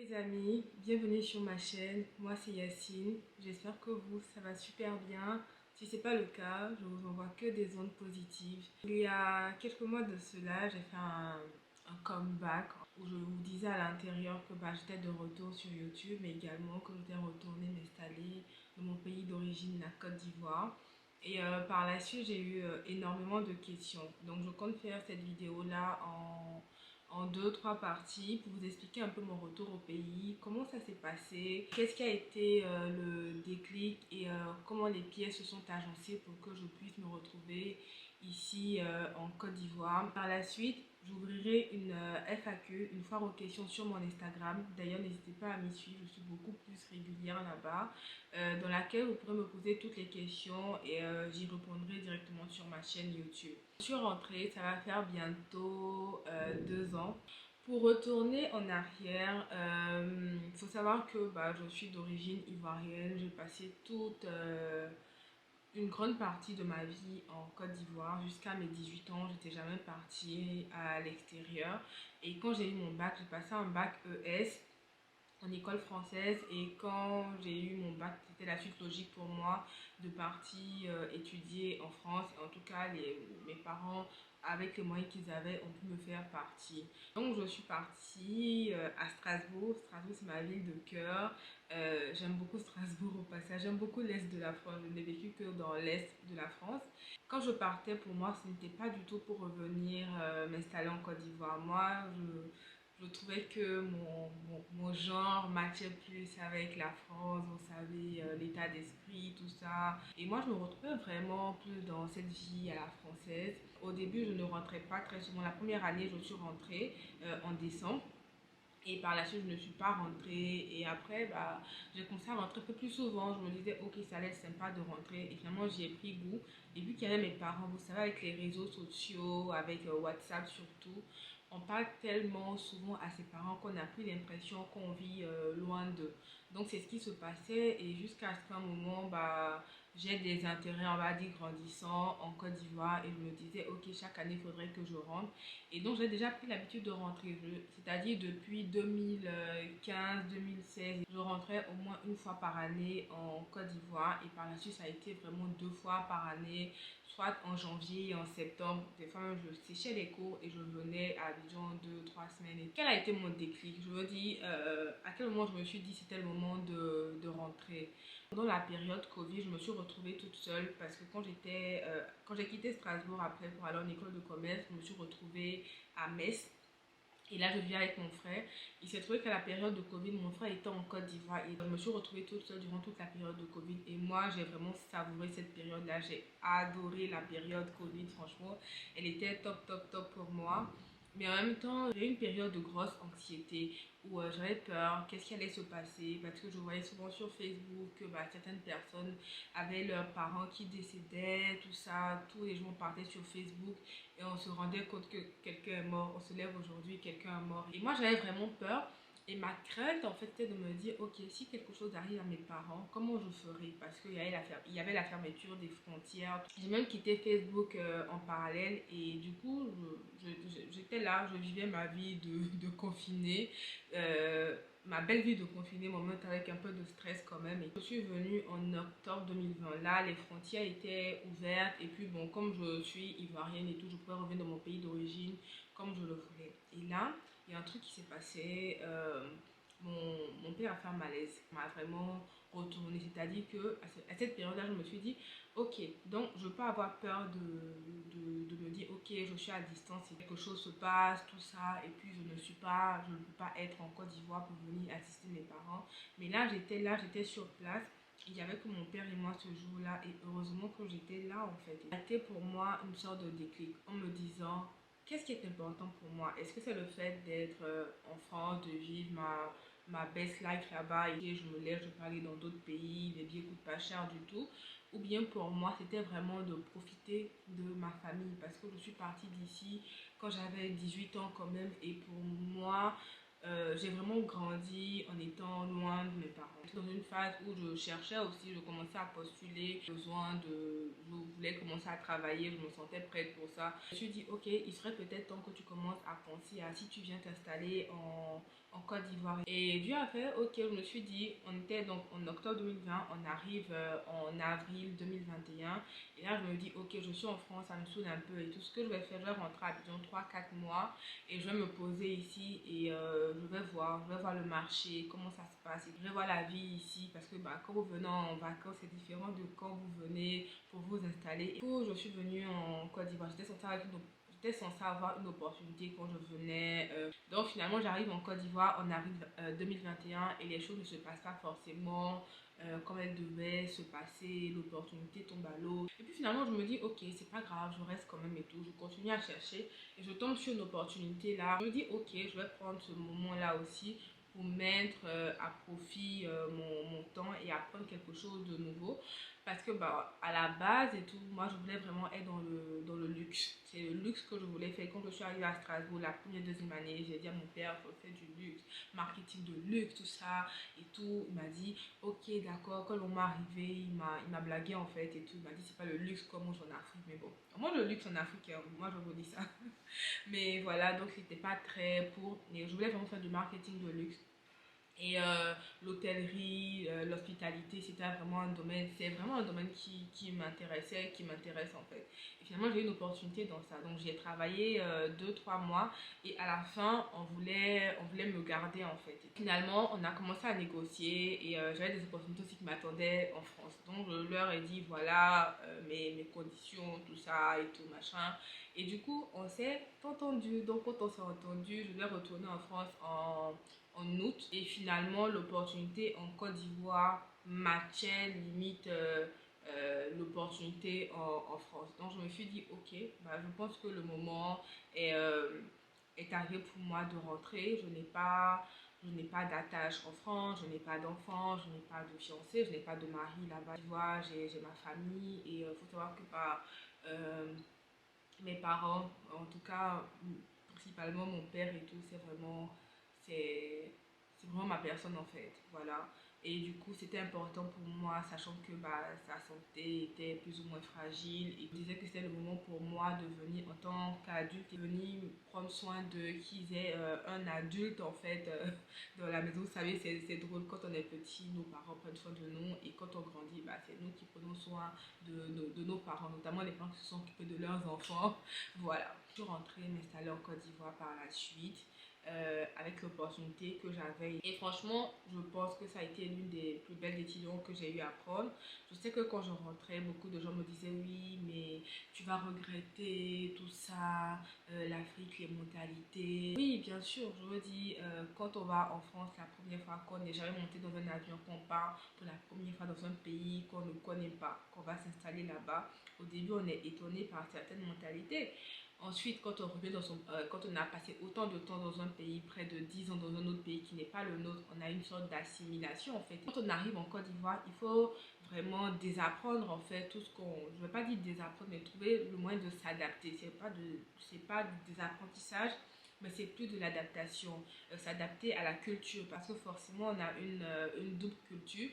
Les amis, bienvenue sur ma chaîne, moi c'est Yacine, j'espère que vous ça va super bien. Si c'est pas le cas, je vous envoie que des ondes positives. Il y a quelques mois de cela, j'ai fait un comeback où je vous disais à l'intérieur que j'étais de retour sur YouTube, mais également que j'étais retournée m'installer dans mon pays d'origine, la Côte d'Ivoire. Et par la suite, j'ai eu énormément de questions. Donc je compte faire cette vidéo-là en deux, trois parties pour vous expliquer un peu mon retour au pays, comment ça s'est passé, qu'est-ce qui a été le déclic et comment les pièces se sont agencées pour que je puisse me retrouver ici en Côte d'Ivoire. Par la suite, j'ouvrirai une FAQ, une foire aux questions sur mon Instagram. D'ailleurs, n'hésitez pas à m'y suivre, je suis beaucoup plus régulière là-bas, dans laquelle vous pourrez me poser toutes les questions et j'y répondrai directement sur ma chaîne YouTube. Je suis rentrée, ça va faire bientôt 2 ans. Pour retourner en arrière, il faut savoir que je suis d'origine ivoirienne. J'ai passé toute une grande partie de ma vie en Côte d'Ivoire. Jusqu'à mes 18 ans, j'étais jamais partie à l'extérieur. Et quand j'ai eu mon bac, j'ai passé un bac ES en école française, et quand j'ai eu mon bac, c'était la suite logique pour moi de partir étudier en France. En tout cas, mes parents, avec les moyens qu'ils avaient, ont pu me faire partir. Donc je suis partie à Strasbourg. Strasbourg, c'est ma ville de cœur. J'aime beaucoup Strasbourg au passage. J'aime beaucoup l'Est de la France. Je n'ai vécu que dans l'Est de la France. Quand je partais, pour moi, ce n'était pas du tout pour revenir m'installer en Côte d'Ivoire. Moi, je trouvais que mon genre matchait plus avec la France, vous savez, l'état d'esprit, tout ça. Et moi, je me retrouvais vraiment plus dans cette vie à la française. Au début, je ne rentrais pas très souvent. La première année, je suis rentrée en décembre. Et par la suite, je ne suis pas rentrée. Et après, j'ai commencé à rentrer un peu plus souvent. Je me disais, ok, ça allait être sympa de rentrer. Et finalement, j'y ai pris goût. Et vu qu'il y avait mes parents, vous savez, avec les réseaux sociaux, avec WhatsApp surtout, on parle tellement souvent à ses parents qu'on a plus l'impression qu'on vit loin d'eux. Donc, c'est ce qui se passait. Et jusqu'à ce qu'un moment, j'ai des intérêts, on va dire, grandissants en Côte d'Ivoire. Et je me disais, ok, chaque année, il faudrait que je rentre. Et donc, j'ai déjà pris l'habitude de rentrer. C'est-à-dire, depuis 2015-2016, je rentrais au moins une fois par année en Côte d'Ivoire. Et par la suite, ça a été vraiment 2 fois par année, soit en janvier et en septembre. Des fois, même, je séchais les cours et je venais à Abidjan 2, 3 semaines. Et quel a été mon déclic? Je me dis, à quel moment je me suis dit c'était le moment de rentrer. Pendant la période Covid, je me suis retrouvée toute seule parce que quand j'ai quitté Strasbourg après pour aller en école de commerce, je me suis retrouvée à Metz. Et là, je vivais avec mon frère. Il s'est trouvé qu'à la période de Covid, mon frère était en Côte d'Ivoire et je me suis retrouvée toute seule durant toute la période de Covid. Et moi, j'ai vraiment savouré cette période-là. J'ai adoré la période Covid, franchement. Elle était top, top, top pour moi. Mais en même temps, j'ai eu une période de grosse anxiété où j'avais peur, qu'est-ce qui allait se passer, parce que je voyais souvent sur Facebook que certaines personnes avaient leurs parents qui décédaient, tout ça, tous les jours on partait sur Facebook et on se rendait compte que quelqu'un est mort, on se lève aujourd'hui, quelqu'un est mort. Et moi j'avais vraiment peur. Et ma crainte, en fait, c'était de me dire, ok, si quelque chose arrive à mes parents, comment je ferais? Parce qu'il y avait la fermeture des frontières. J'ai même quitté Facebook en parallèle et du coup, j'étais là, je vivais ma vie de confiné, ma belle vie de confiné, mon moment avec un peu de stress quand même. Et je suis venue en octobre 2020. Là, les frontières étaient ouvertes et puis bon, comme je suis ivoirienne et tout, je pouvais revenir dans mon pays d'origine comme je le voulais. Et là, il y a un truc qui s'est passé. Mon père a fait un malaise, m'a vraiment retourné. C'est-à-dire que à cette période-là, je me suis dit, ok, donc je peux avoir peur de me dire, ok, je suis à distance, si quelque chose se passe, tout ça, et puis je ne peux pas être en Côte d'Ivoire pour venir assister mes parents. Mais là, j'étais sur place. Il n'y avait que mon père et moi ce jour-là, et heureusement que j'étais là en fait. C'était pour moi une sorte de déclic en me disant, qu'est-ce qui est important pour moi? Est-ce que c'est le fait d'être en France, de vivre ma best life là-bas et je me lève, je peux aller dans d'autres pays, les billets coûtent pas cher du tout? Ou bien pour moi, c'était vraiment de profiter de ma famille parce que je suis partie d'ici quand j'avais 18 ans quand même et pour moi, j'ai vraiment grandi en étant loin de mes parents. J'étais dans une phase où je cherchais aussi, je commençais à postuler, je voulais commencer à travailler, je me sentais prête pour ça. Je me suis dit, ok, il serait peut-être temps que tu commences à penser à si tu viens t'installer en Côte d'Ivoire. Et Dieu a fait, ok, je me suis dit, on était donc en octobre 2020, on arrive en avril 2021. Et là, je me dis, ok, je suis en France, ça me saoule un peu et tout ce que je vais faire, je vais rentrer à disons 3 4 mois et je vais me poser ici et je vais voir le marché, comment ça se passe. Et je vais voir la vie ici parce que bah, quand vous venez en vacances, c'est différent de quand vous venez pour vous installer. Et du coup, je suis venue en Côte d'Ivoire. J'étais censée avoir une opportunité quand je venais. Donc finalement, j'arrive en Côte d'Ivoire en avril 2021 et les choses ne se passent pas forcément comme elles devaient se passer. L'opportunité tombe à l'eau. Et puis finalement, je me dis, ok, c'est pas grave, je reste quand même et tout. Je continue à chercher et je tombe sur une opportunité là. Je me dis, ok, je vais prendre ce moment-là aussi pour mettre à profit mon temps et apprendre quelque chose de nouveau. Parce que bah, à la base et tout, moi je voulais vraiment être dans le luxe. C'est le luxe que je voulais faire. Quand je suis arrivée à Strasbourg, la première, deuxième année, j'ai dit à mon père, il faut faire du luxe, marketing de luxe, tout ça et tout. Il m'a dit, ok, d'accord. Quand l'on m'est arrivé, il m'a blagué en fait et tout. Il m'a dit, c'est pas le luxe comme on en Afrique, mais bon. Moi, le luxe en Afrique, moi je vous dis ça. Mais voilà, donc c'était pas très pour. Et je voulais vraiment faire du marketing de luxe. Et l'hôtellerie, l'hospitalité, c'est vraiment un domaine qui m'intéressait, qui m'intéresse en fait. Et finalement, j'ai eu une opportunité dans ça. Donc, j'ai travaillé 2 3 mois et à la fin, on voulait me garder en fait. Et finalement, on a commencé à négocier et j'avais des opportunités aussi qui m'attendaient en France. Donc, je leur ai dit voilà mes conditions, tout ça et tout machin. Et du coup, on s'est entendu. Donc, quand on s'est entendu, je vais retourner en France en août. Et finalement, l'opportunité en Côte d'Ivoire matchait limite l'opportunité en France. Donc, je me suis dit, ok, bah, je pense que le moment est arrivé pour moi de rentrer. Je n'ai pas d'attache en France, je n'ai pas d'enfant, je n'ai pas de fiancé, je n'ai pas de mari là-bas. Tu vois, j'ai ma famille et il faut savoir que bah, euh, mes parents, en tout cas, principalement mon père et tout, c'est, c'est vraiment ma personne en fait, voilà. Et du coup, c'était important pour moi, sachant que bah, sa santé était plus ou moins fragile. Et je disais que c'était le moment pour moi de venir en tant qu'adulte et venir prendre soin de qu'ils aient un adulte en fait dans la maison. Vous savez, c'est drôle, quand on est petit, nos parents prennent soin de nous et quand on grandit, bah, c'est nous qui prenons soin de nos parents, notamment les parents qui se sont occupés de leurs enfants. Voilà, je suis rentrée m'installer en Côte d'Ivoire par la suite. Avec l'opportunité que j'avais. Et franchement, je pense que ça a été l'une des plus belles décisions que j'ai eu à prendre. Je sais que quand je rentrais, beaucoup de gens me disaient oui, mais tu vas regretter tout ça, l'Afrique, les mentalités. Oui, bien sûr, je me dis, quand on va en France la première fois, qu'on n'est jamais monté dans un avion, qu'on part pour la première fois dans un pays qu'on ne connaît pas, qu'on va s'installer là-bas, au début on est étonné par certaines mentalités. Ensuite, quand on a passé autant de temps dans un pays, près de 10 ans dans un autre pays qui n'est pas le nôtre, on a une sorte d'assimilation en fait. Quand on arrive en Côte d'Ivoire, il faut vraiment désapprendre en fait tout ce qu'on, je ne veux pas dire désapprendre, mais trouver le moyen de s'adapter. C'est pas du désapprentissage, mais c'est plus de l'adaptation, s'adapter à la culture parce que forcément on a une double culture,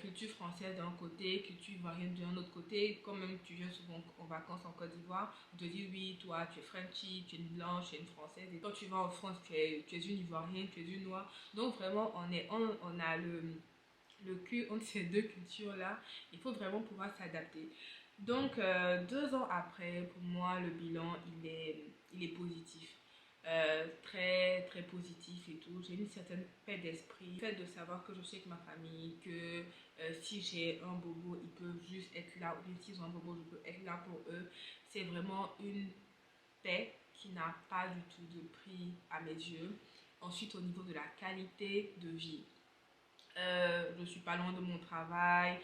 culture française d'un côté, culture ivoirienne d'un autre côté. Quand même tu viens souvent en vacances en Côte d'Ivoire, on te dit oui, toi tu es Frenchie, tu es une blanche, tu es une française. Et quand tu vas en France, tu es une ivoirienne, tu es une noire. Donc vraiment on a le cul entre ces deux cultures-là. Il faut vraiment pouvoir s'adapter. Donc 2 ans après, pour moi, le bilan, il est positif. Très très positif et tout. J'ai une certaine paix d'esprit. Le fait de savoir que je suis avec ma famille, que si j'ai un bobo, ils peuvent juste être là, ou bien s'ils ont un bobo, je peux être là pour eux. C'est vraiment une paix qui n'a pas du tout de prix à mes yeux. Ensuite, au niveau de la qualité de vie. Je suis pas loin de mon travail.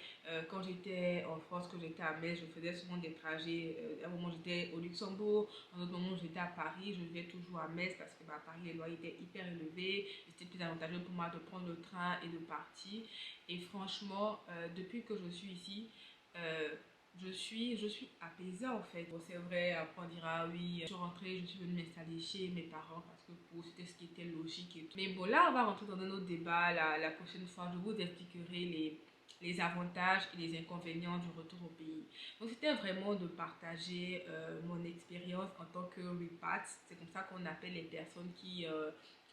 Quand j'étais en France, quand j'étais à Metz, je faisais souvent des trajets. À un moment, j'étais au Luxembourg. À un autre moment, j'étais à Paris. Je vivais toujours à Metz parce que bah, à Paris, les loyers étaient hyper élevés. C'était plus avantageux pour moi de prendre le train et de partir. Et franchement, depuis que je suis ici, euh, je suis apaisée en fait. Bon, c'est vrai, après on dira oui, je suis rentrée, je suis venue m'installer chez mes parents parce que pour c'était ce qui était logique et tout. Mais bon, là, on va rentrer dans un autre débat la prochaine fois. Je vous expliquerai les avantages et les inconvénients du retour au pays. Donc, c'était vraiment de partager mon expérience en tant que repat. C'est comme ça qu'on appelle les personnes qui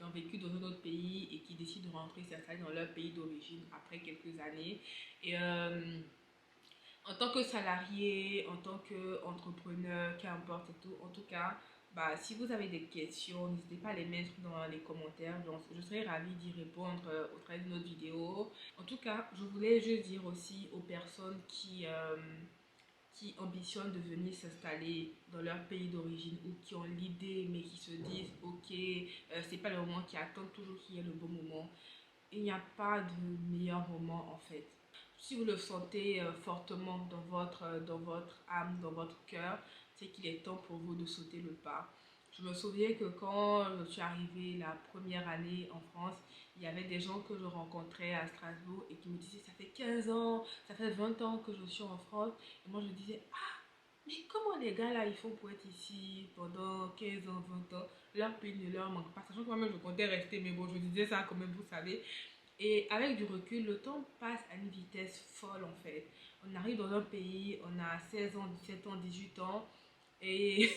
qui ont vécu dans un autre pays et qui décident de rentrer s'installer dans leur pays d'origine après quelques années. Et en tant que salarié, en tant qu'entrepreneur, qu'importe et tout, en tout cas, bah, si vous avez des questions, n'hésitez pas à les mettre dans les commentaires. Donc, je serai ravie d'y répondre au travers de notre vidéo. En tout cas, je voulais juste dire aussi aux personnes qui ambitionnent de venir s'installer dans leur pays d'origine ou qui ont l'idée mais qui se disent ok, c'est pas le moment, qui attendent toujours qu'il y ait le bon moment. Il n'y a pas de meilleur moment en fait. Si vous le sentez fortement dans votre âme, dans votre cœur, c'est qu'il est temps pour vous de sauter le pas. Je me souviens que quand je suis arrivée la première année en France, il y avait des gens que je rencontrais à Strasbourg et qui me disaient ça fait 15 ans, ça fait 20 ans que je suis en France. Et moi je disais ah, mais comment les gars là ils font pour être ici pendant 15 ans, 20 ans, leur pays ne leur manque pas. Sachant que moi-même je comptais rester, mais bon, je disais ça quand même, vous savez. Et avec du recul, le temps passe à une vitesse folle en fait. On arrive dans un pays, on a 16 ans, 17 ans, 18 ans et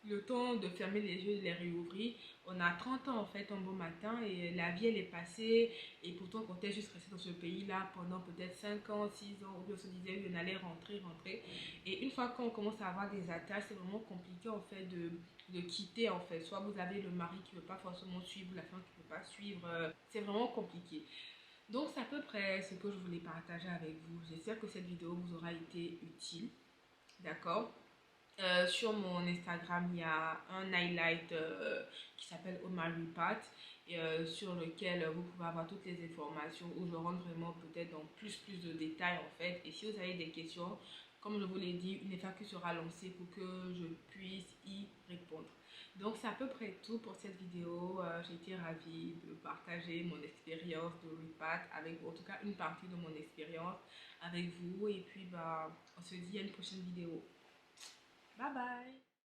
le temps de fermer les yeux et de les réouvrir, on a 30 ans en fait un beau matin et la vie elle est passée et pourtant on comptait juste rester dans ce pays là pendant peut-être 5 ans, 6 ans où on se disait qu'on allait rentrer. Et une fois qu'on commence à avoir des attaches, c'est vraiment compliqué en fait de quitter en fait. Soit vous avez le mari qui ne veut pas forcément suivre, la femme qui ne veut pas suivre, c'est vraiment compliqué. Donc c'est à peu près ce que je voulais partager avec vous. J'espère que cette vidéo vous aura été utile. D'accord. Sur mon Instagram, il y a un highlight qui s'appelle Omar Ripat et sur lequel vous pouvez avoir toutes les informations où je rentre vraiment peut-être dans plus de détails en fait. Et si vous avez des questions, comme je vous l'ai dit, une FAQ sera lancée pour que je puisse y répondre. Donc c'est à peu près tout pour cette vidéo. J'ai été ravie de partager mon expérience de Ripat avec, en tout cas une partie de mon expérience avec vous. Et puis bah, on se dit à une prochaine vidéo. Bye bye.